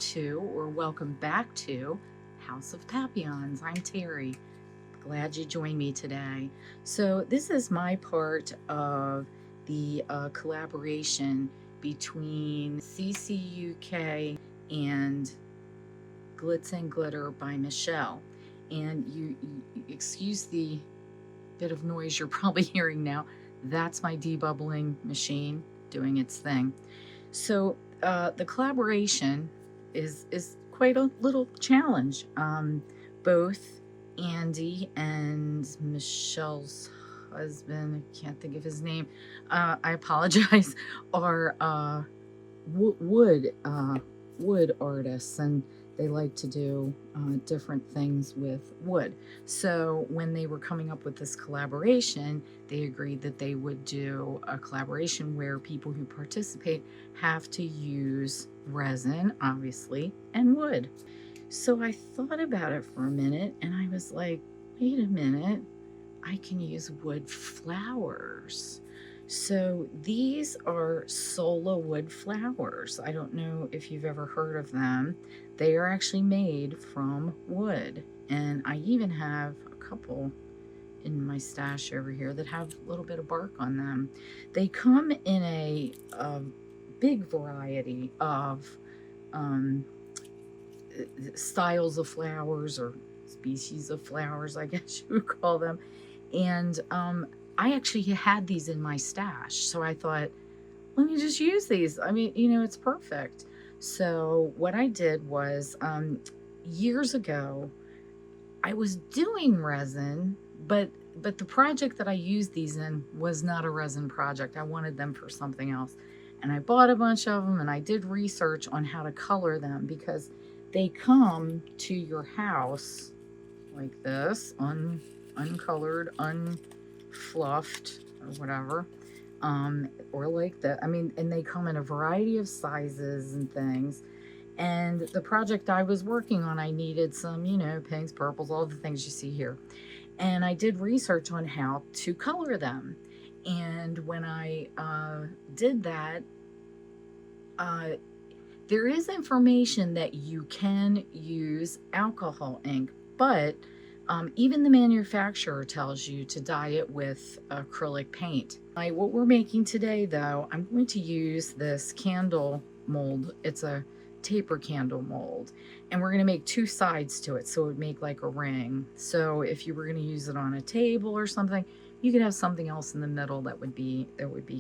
to, or welcome back to, House of Papillons. I'm Terry. Glad you joined me today. So this is my part of the collaboration between CCUK and Glitz and Glitter by Michelle. And you excuse the bit of noise you're probably hearing now. That's my debubbling machine doing its thing. So the collaboration is quite a little challenge. Both Andy and Michelle's husband, I can't think of his name, I apologize, are wood artists, and they like to do different things with wood. So when they were coming up with this collaboration, they agreed that they would do a collaboration where people who participate have to use resin, obviously, and wood. So I thought about it for a minute, and I was like, wait a minute, I can use wood flowers. So these are Sola wood flowers. I don't know if you've ever heard of them. They are actually made from wood. And I even have a couple in my stash over here that have a little bit of bark on them. They come in a big variety of styles of flowers, or species of flowers, I guess you would call them. And I actually had these in my stash, so I thought, let me just use these. I mean, you know, it's perfect. So what I did was, years ago, I was doing resin, but the project that I used these in was not a resin project. I wanted them for something else. And I bought a bunch of them, and I did research on how to color them, because they come to your house like this, uncolored, unfluffed, or whatever, or like that. I mean, and they come in a variety of sizes and things. And the project I was working on, I needed some, you know, pinks, purples, all the things you see here. And I did research on how to color them. And when I did that, there is information that you can use alcohol ink, but even the manufacturer tells you to dye it with acrylic paint. What we're making today, though, I'm going to use this candle mold. It's a taper candle mold, and we're going to make two sides to it, so it would make like a ring. So if you were going to use it on a table or something, you could have something else in the middle that would be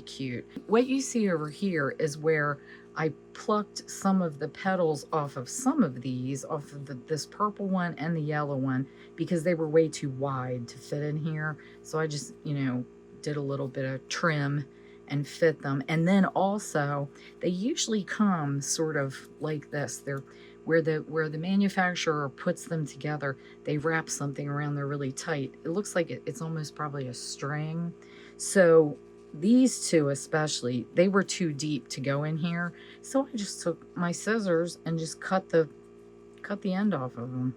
cute. What you see over here is where I plucked some of the petals off of some of these, off of this purple one and the yellow one, because they were way too wide to fit in here. So I just, you know, did a little bit of trim and fit them. And then also, they usually come sort of like this. They're where the manufacturer puts them together, they wrap something around there really tight. It looks like it's almost probably a string. So these two especially, they were too deep to go in here. So I just took my scissors and just cut the end off of them.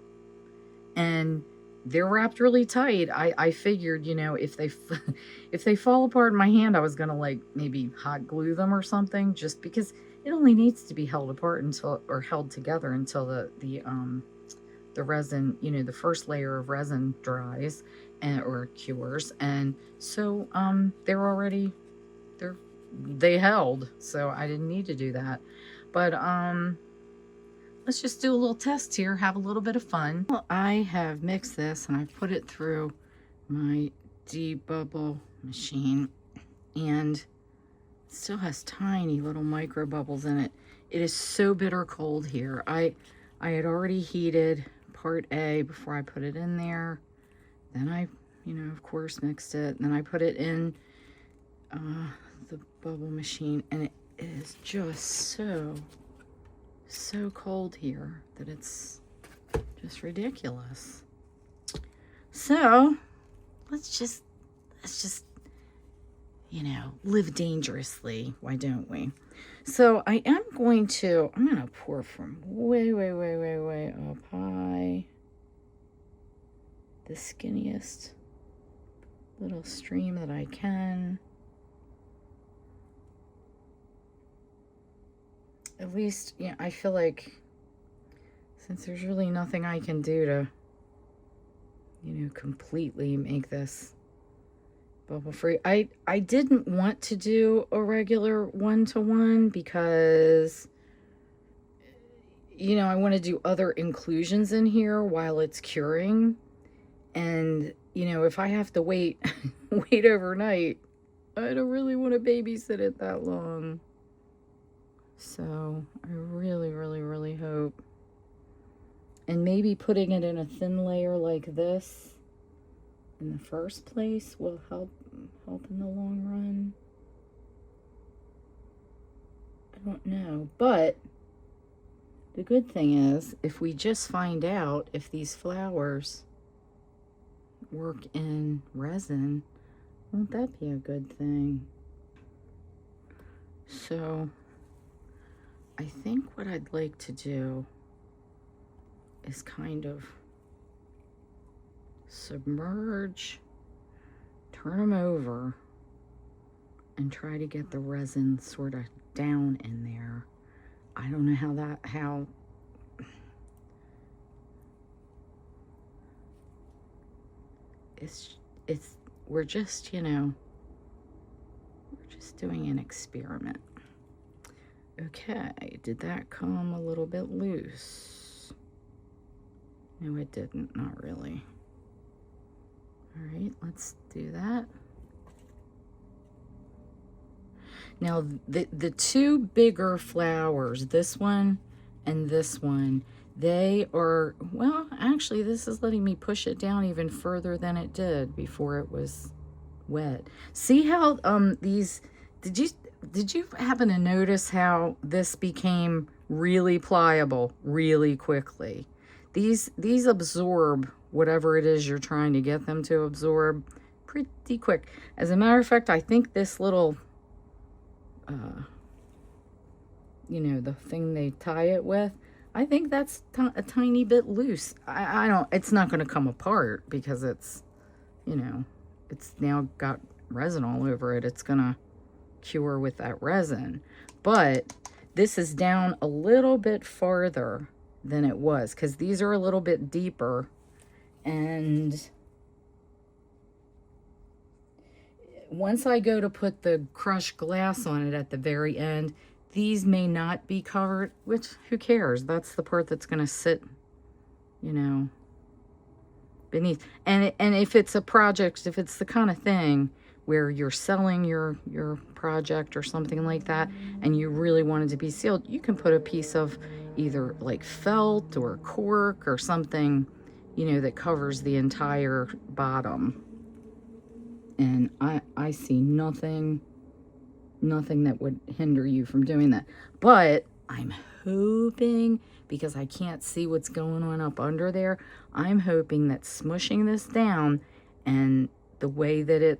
And they're wrapped really tight. I figured, you know, if they fall apart in my hand, I was gonna like maybe hot glue them or something, just because it only needs to be held apart until, or held together until the resin, you know, the first layer of resin dries or cures. And so they held, so I didn't need to do that. But let's just do a little test here, have a little bit of fun. Well, I have mixed this and I've put it through my debubble machine, and it still has tiny little micro bubbles in it. It is so bitter cold here. I had already heated part A before I put it in there. Then I, you know, of course mixed it. And then I put it in the bubble machine, and it is just so cold here that it's just ridiculous. So let's just you know, live dangerously, why don't we? So I'm gonna pour from way up high, the skinniest little stream that I can. At least, you know, I feel like since there's really nothing I can do to, completely make this bubble free. I didn't want to do a regular 1-to-1 because, I want to do other inclusions in here while it's curing. And, if I have to wait, wait overnight, I don't really want to babysit it that long. So I really, really, really hope. And maybe putting it in a thin layer like this in the first place will help in the long run. I don't know. But the good thing is, if we just find out if these flowers work in resin, won't that be a good thing? So I think what I'd like to do is kind of submerge, turn them over, and try to get the resin sort of down in there. I don't know how we're just, we're just doing an experiment. Okay, did that come a little bit loose? No, it didn't, not really. All right, let's do that. Now, the two bigger flowers, this one and this one, they are, well, actually, this is letting me push it down even further than it did before it was wet. See how these, did you happen to notice how this became really pliable really quickly? These absorb whatever it is you're trying to get them to absorb pretty quick. As a matter of fact, I think this little, the thing they tie it with, I think that's a tiny bit loose. I don't, it's not going to come apart because it's, it's now got resin all over it. It's going to cure with that resin. But this is down a little bit farther than it was because these are a little bit deeper. And once I go to put the crushed glass on it at the very end, these may not be covered, which who cares? That's the part that's going to sit, beneath. And if it's a project, if it's the kind of thing where you're selling your project or something like that, and you really want it to be sealed, you can put a piece of either like felt or cork or something, that covers the entire bottom. And I see nothing that would hinder you from doing that. But I'm hoping, because I can't see what's going on up under there, I'm hoping that smushing this down and the way that it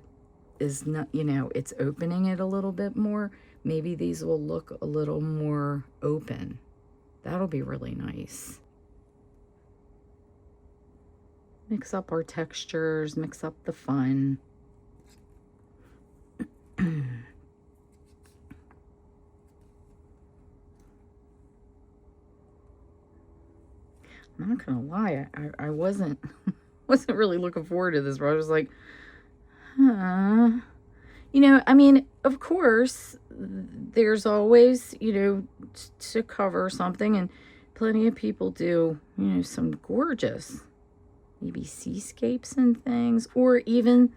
is not, it's opening it a little bit more, maybe these will look a little more open. That'll be really nice. Mix up our textures, mix up the fun. I'm not gonna lie, I wasn't really looking forward to this, but I was like, huh. I mean, of course, there's always, to cover something, and plenty of people do, some gorgeous, maybe seascapes and things, or even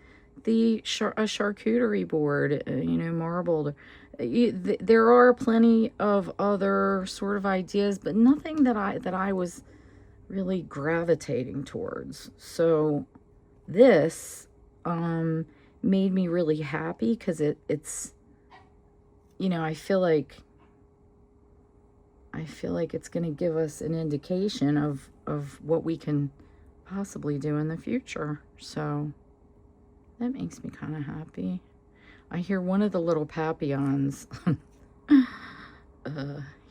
a charcuterie board, marbled. There are plenty of other sort of ideas, but nothing that I was really gravitating towards. So this made me really happy because it's, I feel like it's going to give us an indication of what we can possibly do in the future. So that makes me kind of happy. I hear one of the little papillons,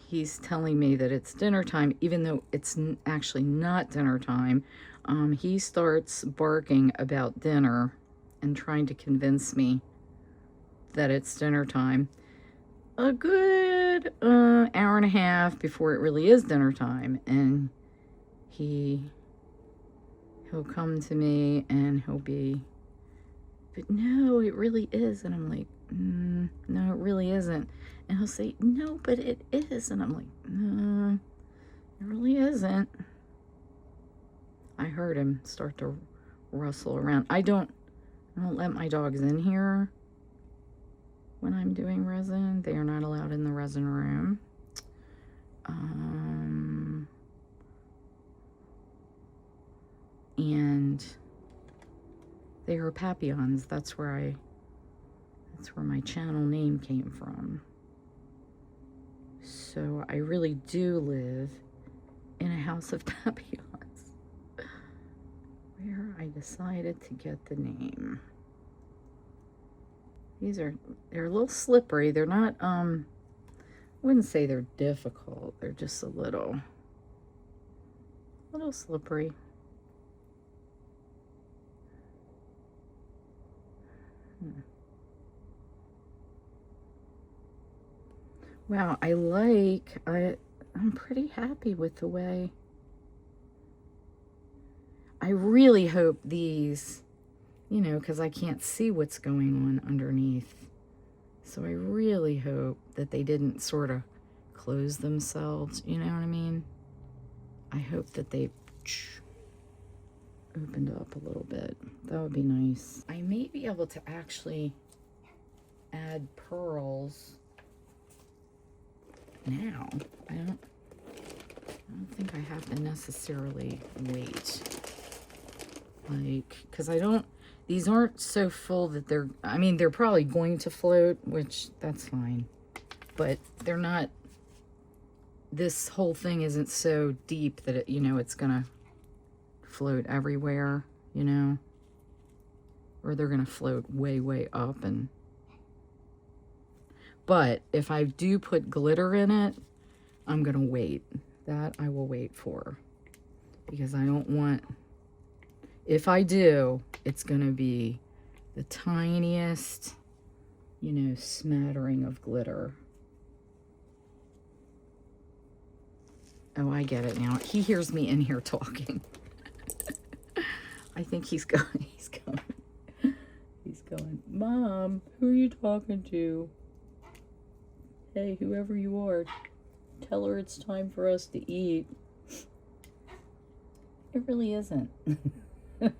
he's telling me that it's dinner time, even though it's actually not dinner time. He starts barking about dinner and trying to convince me that it's dinner time a good hour and a half before it really is dinner time. And he'll come to me and he'll be, but no, it really is. And I'm like, no, it really isn't. And he'll say, no, but it is. And I'm like, no, it really isn't. I heard him start to rustle around. I don't let my dogs in here when I'm doing resin. They are not allowed in the resin room. And they are Papillons. That's where my channel name came from. So I really do live in a house of Papillons, where I decided to get the name. They're a little slippery. They're not, I wouldn't say they're difficult. They're just a little slippery. Wow, I'm pretty happy with the way. I really hope these, you know, because I can't see what's going on underneath. So I really hope that they didn't sort of close themselves, you know what I mean? I hope that they opened up a little bit. That would be nice. I may be able to actually add pearls now. I don't think I have to necessarily wait. Like, because these aren't so full that they're probably going to float, which that's fine. But they're not, this whole thing isn't so deep that it, you know, it's gonna float everywhere, you know, or they're gonna float way, way up. But if I do put glitter in it, I'm gonna wait. That I will wait for, because I don't want, if I do, it's gonna be the tiniest, you know, smattering of glitter. Oh, I get it now. He hears me in here talking. I think he's going, he's going, Mom, who are you talking to? Hey, whoever you are, tell her it's time for us to eat. It really isn't. Oh,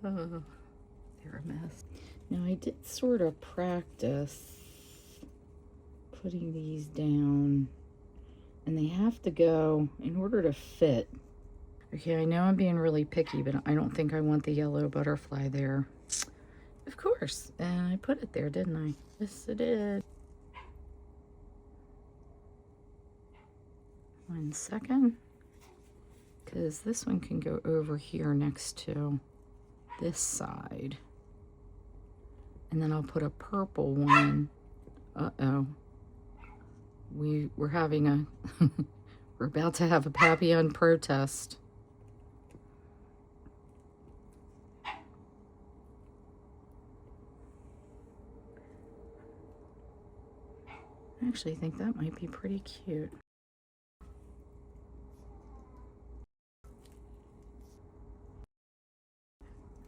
they're a mess. Now, I did sort of practice putting these down, and they have to go in order to fit. Okay, I know I'm being really picky, but I don't think I want the yellow butterfly there. Of course, and I put it there, didn't I? Yes, I did. 1 second, because this one can go over here next to this side. And then I'll put a purple one. Uh-oh. We're having a, we're about to have a Papillon protest. I actually think that might be pretty cute.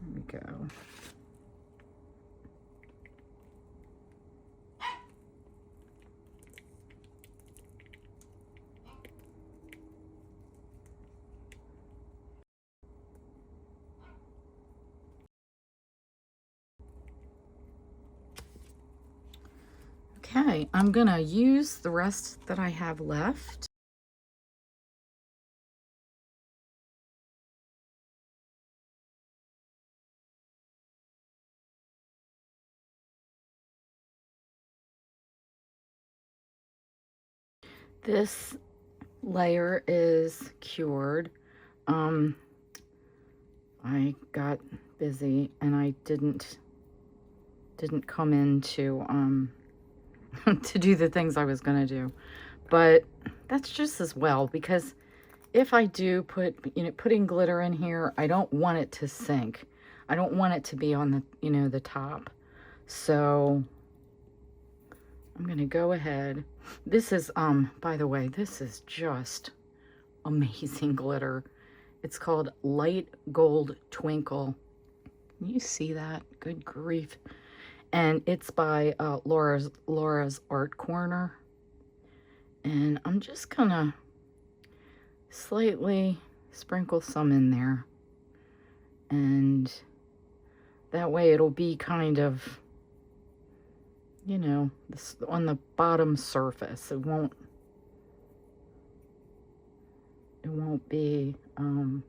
There we go. Okay, I'm gonna use the rest that I have left. This layer is cured. I got busy and I didn't come in to to do the things I was gonna do, but that's just as well, because if I do put, you know, putting glitter in here, I don't want it to sink. I don't want it to be on the, you know, the top. So I'm gonna go ahead. This is, by the way, this is just amazing glitter. It's called Light Gold Twinkle. Can you see that? Good grief. And it's by Laura's Art Corner. And I'm just gonna slightly sprinkle some in there. And that way it'll be kind of, you know, this, on the bottom surface. It won't be, you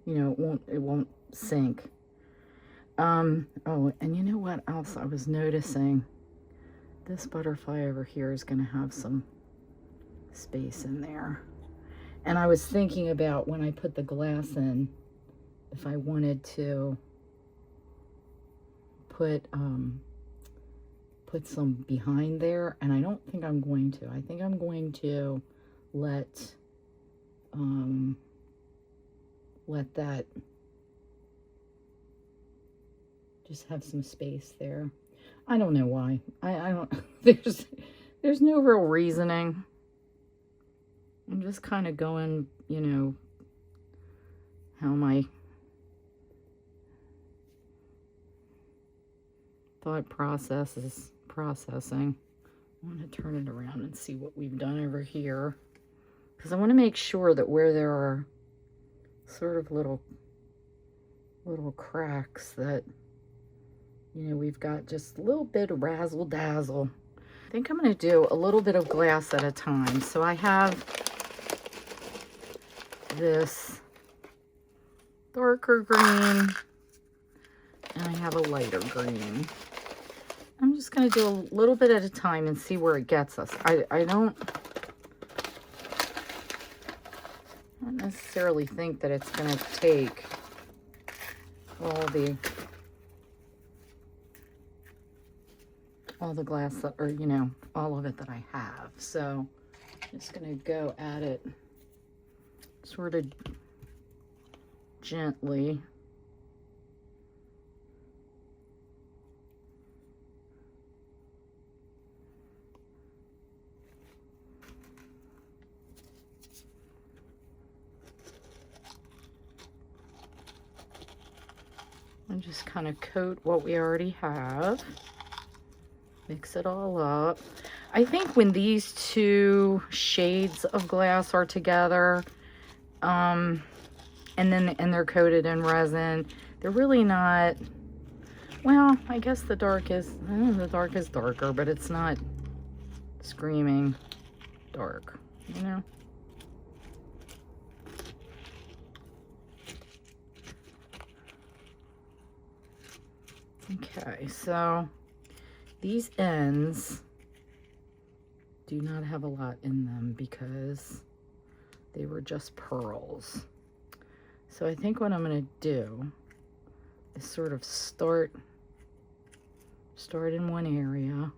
know, it won't sink. Oh, and you know what else I was noticing? This butterfly over here is going to have some space in there. And I was thinking about when I put the glass in, if I wanted to put some behind there, and I don't think I'm going to. I think I'm going to let that just have some space there. I don't know why. I don't, there's no real reasoning. I'm just kind of going, you know, how my thought process is processing. I want to turn it around and see what we've done over here, because I want to make sure that where there are sort of little cracks, that, you know, we've got just a little bit of razzle dazzle. I think I'm going to do a little bit of glass at a time. So I have this darker green and I have a lighter green. I'm just going to do a little bit at a time and see where it gets us. I don't necessarily think that it's going to take all the glass that, or, you know, all of it that I have. So I'm just going to go at it sort of gently. And just kind of coat what we already have. Mix it all up. I think when these two shades of glass are together, and they're coated in resin, they're really not, well, I guess the dark is darker, but it's not screaming dark, you know? Okay, so these ends do not have a lot in them because they were just pearls. So I think what I'm going to do is sort of start in one area.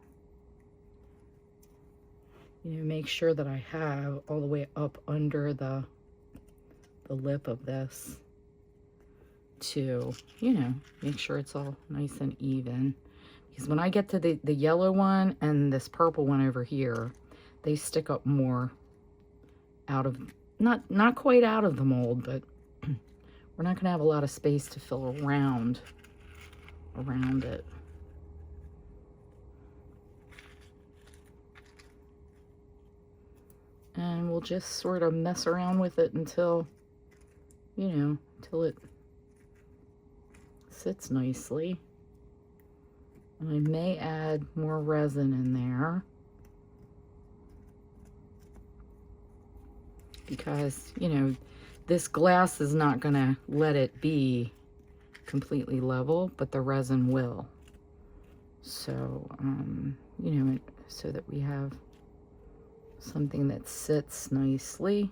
You know, make sure that I have all the way up under the lip of this to, you know, make sure it's all nice and even. Because when I get to the yellow one and this purple one over here, they stick up more out of, not quite out of the mold, but we're not going to have a lot of space to fill around it. And we'll just sort of mess around with it until, you know, until it sits nicely. And I may add more resin in there because, you know, this glass is not going to let it be completely level, but the resin will. So, you know, so that we have something that sits nicely.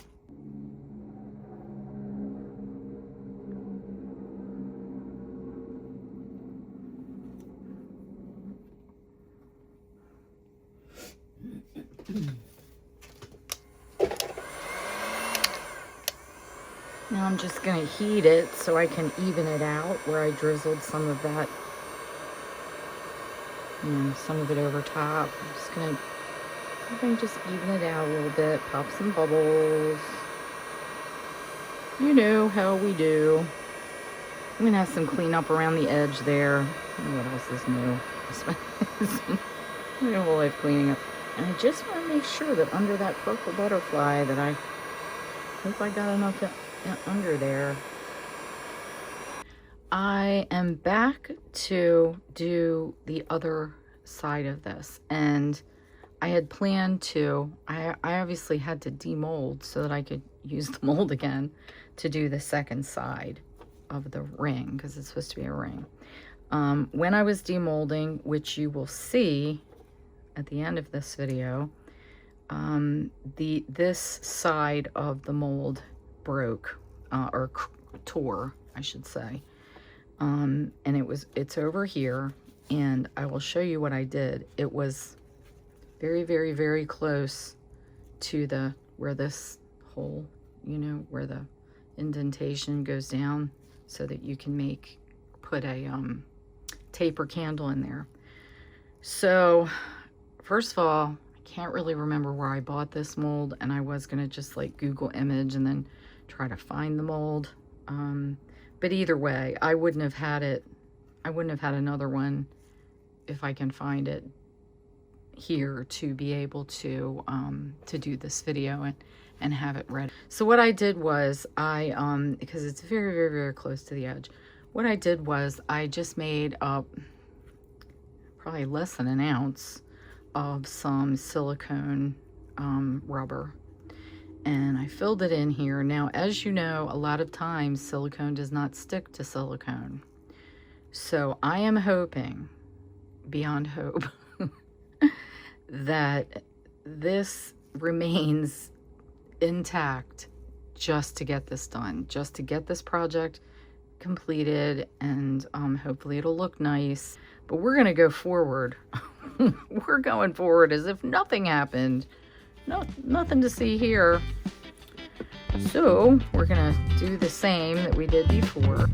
Now I'm just going to heat it so I can even it out where I drizzled some of that, you know, some of it over top. I'm just going to We're going to just even it out a little bit, pop some bubbles. You know how we do. I'm going to have some cleanup around the edge there. What else is new? My whole life cleaning up. And I just want to make sure that under that purple butterfly that I hope I got enough under there. I am back to do the other side of this, and I had planned to, I obviously had to demold so that I could use the mold again to do the second side of the ring, because it's supposed to be a ring. When I was demolding, which you will see at the end of this video, this side of the mold broke, or tore, I should say. And it's over here, and I will show you what I did. It was very, very, very close to where this hole, you know, where the indentation goes down, so that you can put a taper candle in there. So first of all, I can't really remember where I bought this mold, and I was gonna just like Google image and then try to find the mold. But either way, I wouldn't have had it. I wouldn't have had another one if I can find it here to be able to do this video and have it ready. So what I did was because it's very, very, very close to the edge, what I did was I just made up probably less than an ounce of some silicone rubber, and I filled it in here. Now, as you know, a lot of times silicone does not stick to silicone. So I am hoping, beyond hope, that this remains intact just to get this done, just to get this project completed, and hopefully it'll look nice. But we're gonna go forward. We're going forward as if nothing happened. Nothing to see here. So we're gonna do the same that we did before.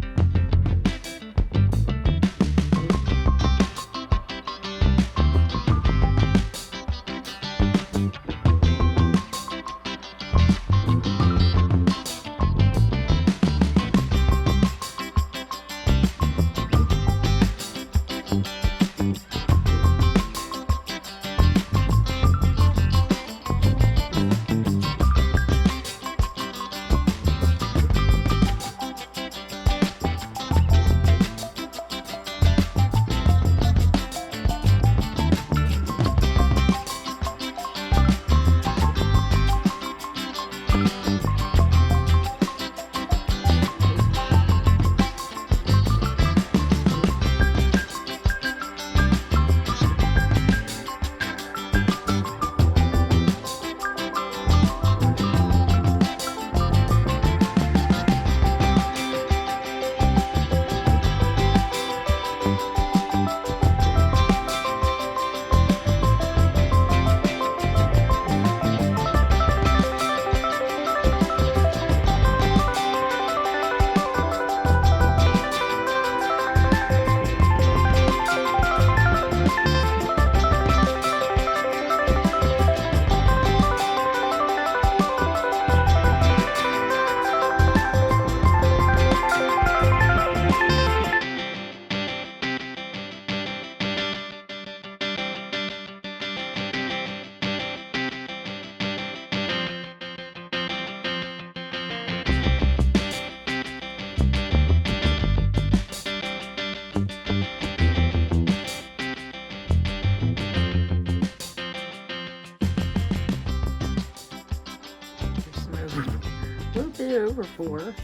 A little bit over 4.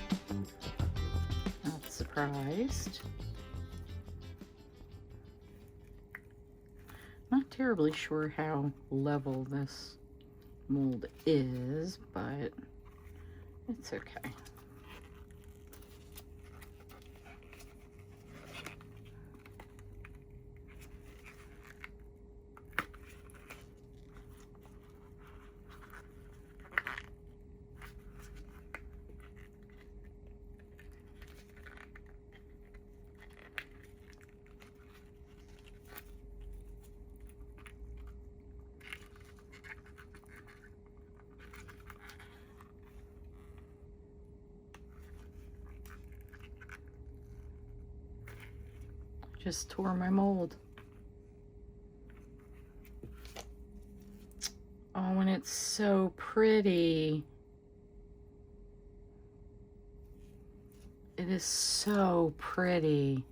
Not surprised. Not terribly sure how level this mold is, but it's okay. just tore my mold. Oh, and it's so pretty. It is so pretty.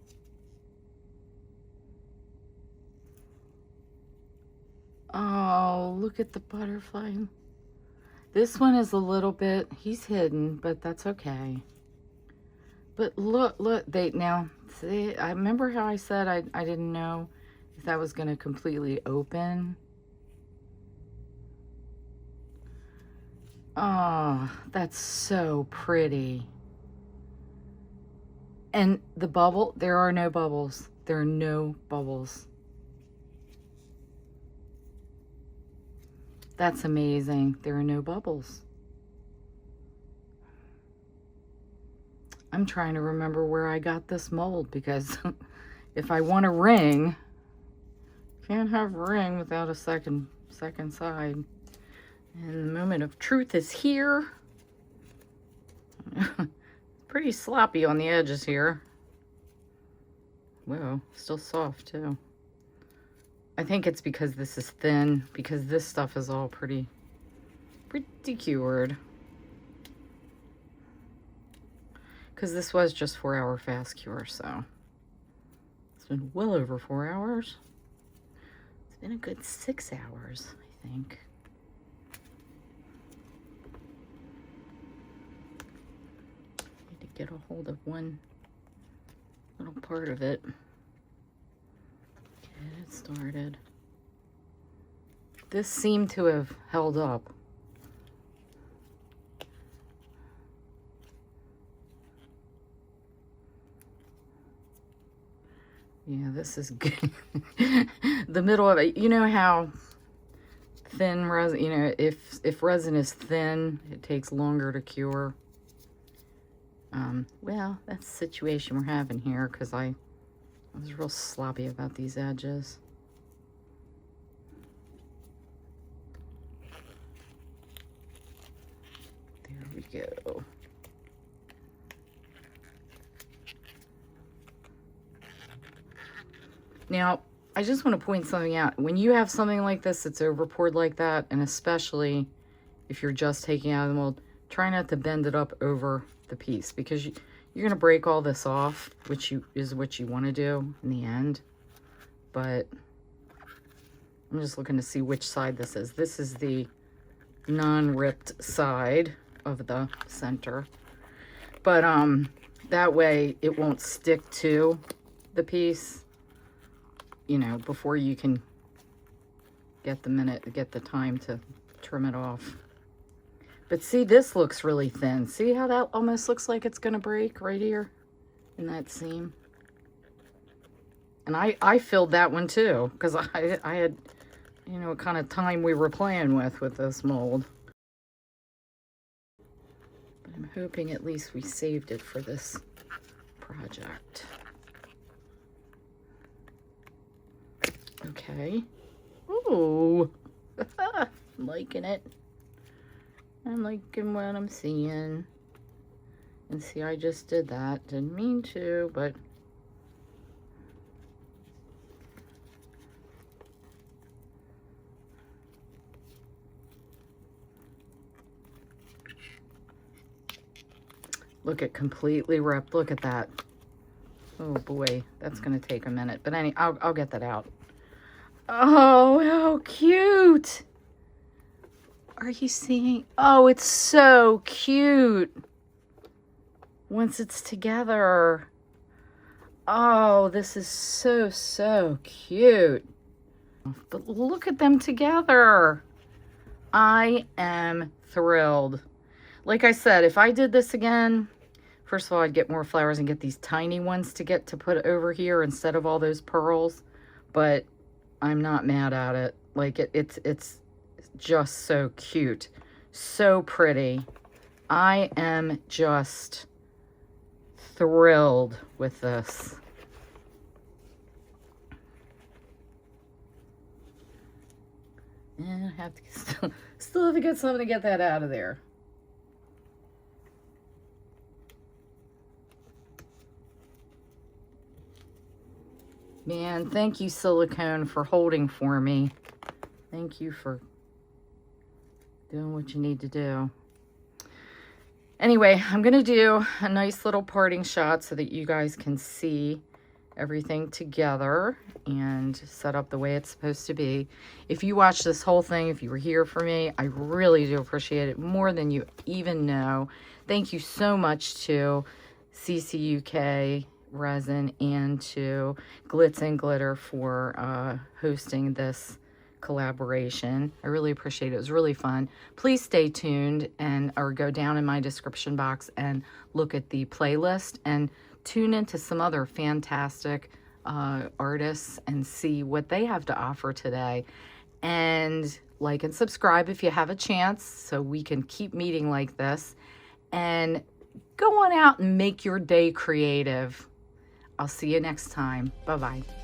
Oh, look at the butterfly. This one is a little bit, he's hidden, but that's okay. But look, now, see, I remember how I said I didn't know if that was going to completely open. Oh, that's so pretty. And the bubble, there are no bubbles. There are no bubbles. That's amazing. There are no bubbles. I'm trying to remember where I got this mold, because if I want a ring, can't have a ring without a second side. And the moment of truth is here. Pretty sloppy on the edges here. Whoa, still soft too. I think it's because this is thin, because this stuff is all pretty cured. Because this was just 4-hour fast cure, so it's been well over 4 hours. It's been a good 6 hours, I think. Need to get a hold of one little part of it. Get it started. This seemed to have held up. Yeah, this is good. The middle of it, you know how thin resin, you know, if resin is thin, it takes longer to cure. Well, that's the situation we're having here, because I was real sloppy about these edges. There we go. Now, I just want to point something out. When you have something like this that's over poured like that, and especially if you're just taking out the mold, try not to bend it up over the piece, because you're going to break all this off, which is what you want to do in the end. But I'm just looking to see which side this is. This is the non-ripped side of the center. But that way it won't stick to the piece, you know, before you can get the time to trim it off. But see, this looks really thin. See how that almost looks like it's gonna break right here in that seam? And I filled that one too, because I had, you know, what kind of time we were playing with this mold. But I'm hoping at least we saved it for this project. Okay. Ooh. I'm liking it. I'm liking what I'm seeing. And see, I just did that. Didn't mean to, but look, it completely ripped. Look at that. Oh boy, that's gonna take a minute. But anyway, I'll get that out. Oh, how cute. Are you seeing? Oh, it's so cute. Once it's together. Oh, this is so cute. But look at them together. I am thrilled. Like I said, if I did this again, first of all, I'd get more flowers and get these tiny ones to put over here instead of all those pearls. But I'm not mad at it. Like it's just so cute, so pretty. I am just thrilled with this. And I have to still have to get something to get that out of there. Man, thank you, silicone, for holding for me. Thank you for doing what you need to do. Anyway, I'm going to do a nice little parting shot so that you guys can see everything together and set up the way it's supposed to be. If you watch this whole thing, if you were here for me, I really do appreciate it more than you even know. Thank you so much to CCUK Resin and to Glitz and Glitter for hosting this collaboration. I really appreciate it. It was really fun. Please stay tuned and or go down in my description box and look at the playlist and tune into some other fantastic artists and see what they have to offer today. And like and subscribe if you have a chance so we can keep meeting like this. And go on out and make your day creative. I'll see you next time. Bye-bye.